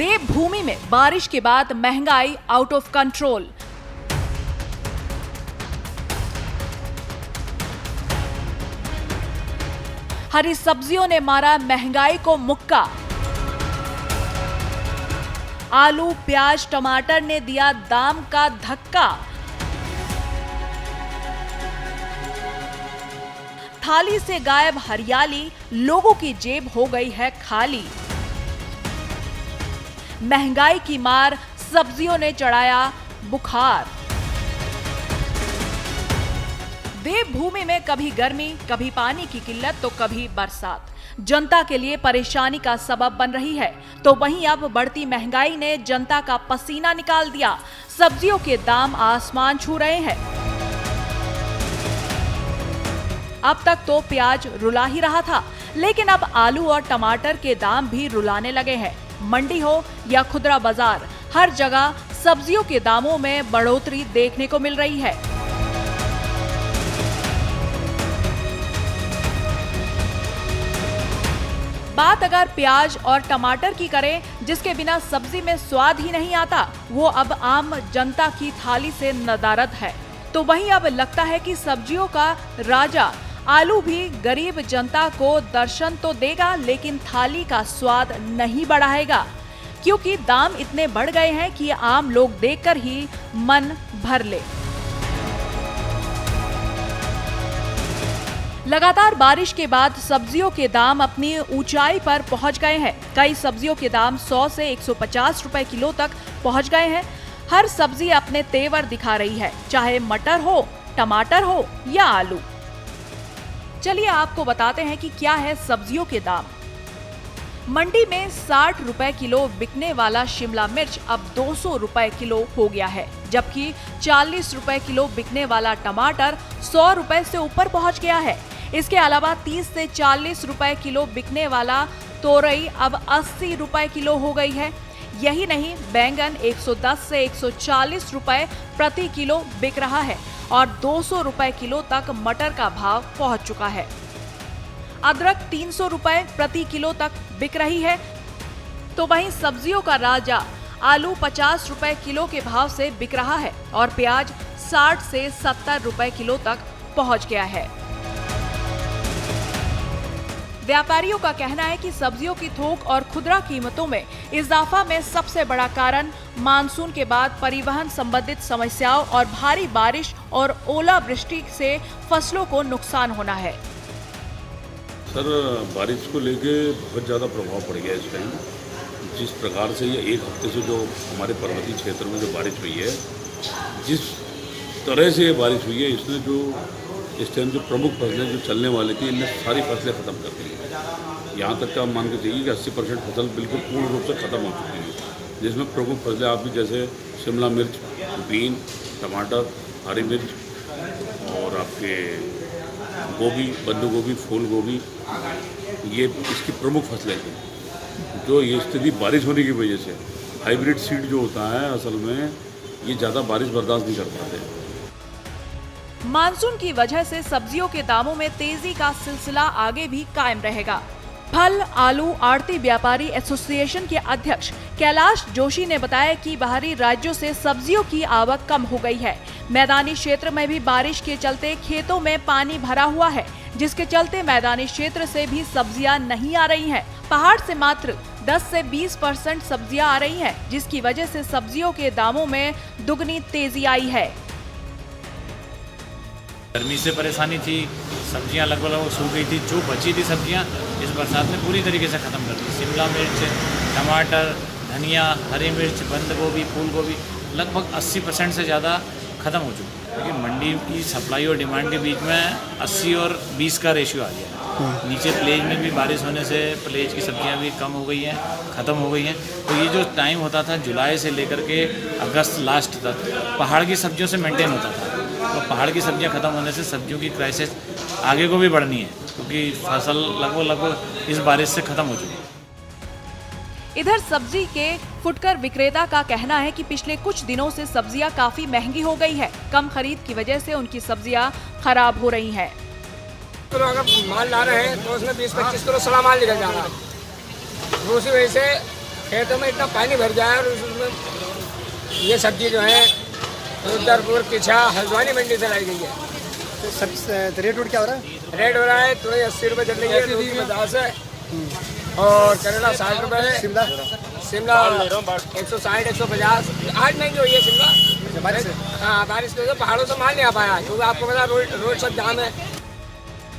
देवभूमि में बारिश के बाद महंगाई आउट ऑफ कंट्रोल। हरी सब्जियों ने मारा महंगाई को मुक्का। आलू, प्याज, टमाटर ने दिया दाम का धक्का। थाली से गायब हरियाली, लोगों की जेब हो गई है खाली। महंगाई की मार, सब्जियों ने चढ़ाया बुखार। देवभूमि में कभी गर्मी, कभी पानी की किल्लत तो कभी बरसात जनता के लिए परेशानी का सबब बन रही है। तो वहीं अब बढ़ती महंगाई ने जनता का पसीना निकाल दिया। सब्जियों के दाम आसमान छू रहे हैं। अब तक तो प्याज रुला ही रहा था, लेकिन अब आलू और टमाटर के दाम भी रुलाने लगे हैं। मंडी हो या खुदरा बाजार, हर जगह सब्जियों के दामों में बढ़ोतरी देखने को मिल रही है। बात अगर प्याज और टमाटर की करें, जिसके बिना सब्जी में स्वाद ही नहीं आता, वो अब आम जनता की थाली से नदारद है। तो वहीं अब लगता है कि सब्जियों का राजा आलू भी गरीब जनता को दर्शन तो देगा, लेकिन थाली का स्वाद नहीं बढ़ाएगा, क्योंकि दाम इतने बढ़ गए हैं कि आम लोग देखकर ही मन भर ले। लगातार बारिश के बाद सब्जियों के दाम अपनी ऊंचाई पर पहुंच गए हैं। कई सब्जियों के दाम 100 से 150 रुपए किलो तक पहुंच गए हैं। हर सब्जी अपने तेवर दिखा रही है, चाहे मटर हो, टमाटर हो या आलू। चलिए आपको बताते हैं कि क्या है सब्जियों के दाम। मंडी में 60 रुपए किलो बिकने वाला शिमला मिर्च अब 200 रुपए किलो हो गया है, जबकि 40 रुपए किलो बिकने वाला टमाटर 100 रुपए से ऊपर पहुंच गया है। इसके अलावा 30 से 40 रुपए किलो बिकने वाला तोरई अब 80 रुपए किलो हो गई है। यही नहीं, बैंगन 110 से 140 रुपए प्रति किलो बिक रहा है और 200 रुपए किलो तक मटर का भाव पहुंच चुका है। अदरक 300 रुपए प्रति किलो तक बिक रही है। तो वहीं सब्जियों का राजा आलू 50 रुपए किलो के भाव से बिक रहा है और प्याज 60 से 70 रुपए किलो तक पहुंच गया है। व्यापारियों का कहना है कि सब्जियों की थोक और खुदरा कीमतों में इजाफा में सबसे बड़ा कारण मानसून के बाद परिवहन संबंधित समस्याओं और भारी बारिश और ओलावृष्टि से फसलों को नुकसान होना है। सर, बारिश को लेके बहुत ज़्यादा प्रभाव पड़ गया इस टाइम। जिस प्रकार से ये एक हफ्ते से जो हमारे पर्वतीय क्षेत्र में जो बारिश हुई है, जिस तरह से ये बारिश हुई है, इसने जो इस टाइम जो प्रमुख फसलें जो चलने वाली थी, इनने सारी फसलें ख़त्म कर दी हैं। यहाँ तक का मान के चाहिए कि 80% फसल बिल्कुल पूर्ण रूप से ख़त्म हो चुकी है, जिसमें प्रमुख फसलें आप भी जैसे शिमला मिर्च, बीन, टमाटर, हरी मिर्च और आपके गोभी, बंद गोभी, फूल गोभी, ये इसकी प्रमुख फसलें थी। जो ये स्थिति बारिश होने की वजह से हाइब्रिड सीड जो होता है, असल में ये ज़्यादा बारिश बर्दाश्त नहीं कर पाते। मानसून की वजह से सब्जियों के दामों में तेजी का सिलसिला आगे भी कायम रहेगा। फल आलू आड़ती व्यापारी एसोसिएशन के अध्यक्ष कैलाश जोशी ने बताया कि बाहरी राज्यों से सब्जियों की आवक कम हो गई है। मैदानी क्षेत्र में भी बारिश के चलते खेतों में पानी भरा हुआ है, जिसके चलते मैदानी क्षेत्र से भी सब्जियां नहीं आ रही हैं। पहाड़ से मात्र 10 से 20% सब्जियां आ रही हैं, जिसकी वजह से सब्जियों के दामों में दुगनी तेजी आई है। गर्मी से परेशानी थी, सब्जियां लगभग सूख गई थी। जो बची थी सब्जियां इस बरसात ने पूरी तरीके से ख़त्म कर दी। शिमला मिर्च, टमाटर, धनिया, हरी मिर्च, बंद गोभी, फूल गोभी लगभग 80% से ज़्यादा ख़त्म हो चुकी है। क्योंकि मंडी की सप्लाई और डिमांड के बीच में 80 और 20 का रेशियो आ गया। नीचे प्लेज में भी बारिश होने से प्लेज की सब्जियां भी कम हो गई हैं, ख़त्म हो गई हैं। तो ये जो टाइम होता था जुलाई से लेकर के अगस्त लास्ट तक, पहाड़ की सब्जियों से मेंटेन होता था। तो पहाड़ की सब्जियां ख़त्म होने से सब्जियों की क्राइसिस आगे को भी बढ़नी है, क्योंकि फसल लगभग इस बारिश से ख़त्म हो चुकी है। इधर सब्जी के फुटकर विक्रेता का कहना है कि पिछले कुछ दिनों से सब्जियां काफी महंगी हो गई है। कम खरीद की वजह से उनकी सब्जियां खराब हो रही हैं। तो अगर माल ला रहे हैं तो उसमें 20-25 किलो सड़ा माल निकल जा रहा है। दूसरी वजह से खेतों में इतना पानी भर जाए और उसमें ये सब्जी जो है रुद्रपुर किछा हल्द्वानी मंडी से लाई गई है। तो सब रेट वोट क्या हो रहा है? रेट हो रहा है थोड़ी 80 रुपये चल रही है, 50 है और करेला 60 रुपये है। शिमला शिमला 160 150 आज महंगी हुई है शिमला। बारिश से? हाँ बारिश की वजह से पहाड़ों से माल नहीं आ पाया क्योंकि आपको पता रोड सब जाम है।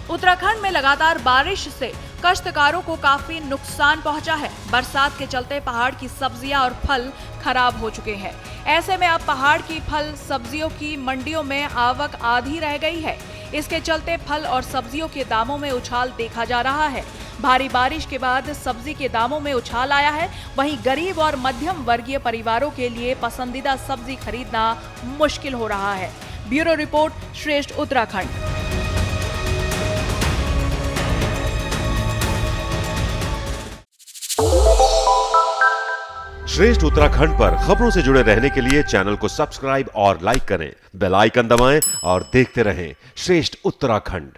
उत्तराखंड में लगातार बारिश से काश्तकारों को काफी नुकसान पहुंचा है। बरसात के चलते पहाड़ की सब्जियां और फल खराब हो चुके हैं। ऐसे में अब पहाड़ की फल सब्जियों की मंडियों में आवक आधी रह गई है। इसके चलते फल और सब्जियों के दामों में उछाल देखा जा रहा है। भारी बारिश के बाद सब्जी के दामों में उछाल आया है। वहीं गरीब और मध्यम वर्गीय परिवारों के लिए पसंदीदा सब्जी खरीदना मुश्किल हो रहा है। ब्यूरो रिपोर्ट, श्रेष्ठ उत्तराखंड। श्रेष्ठ उत्तराखंड पर खबरों से जुड़े रहने के लिए चैनल को सब्सक्राइब और लाइक करें, बेल आइकन दबाएं और देखते रहें श्रेष्ठ उत्तराखंड।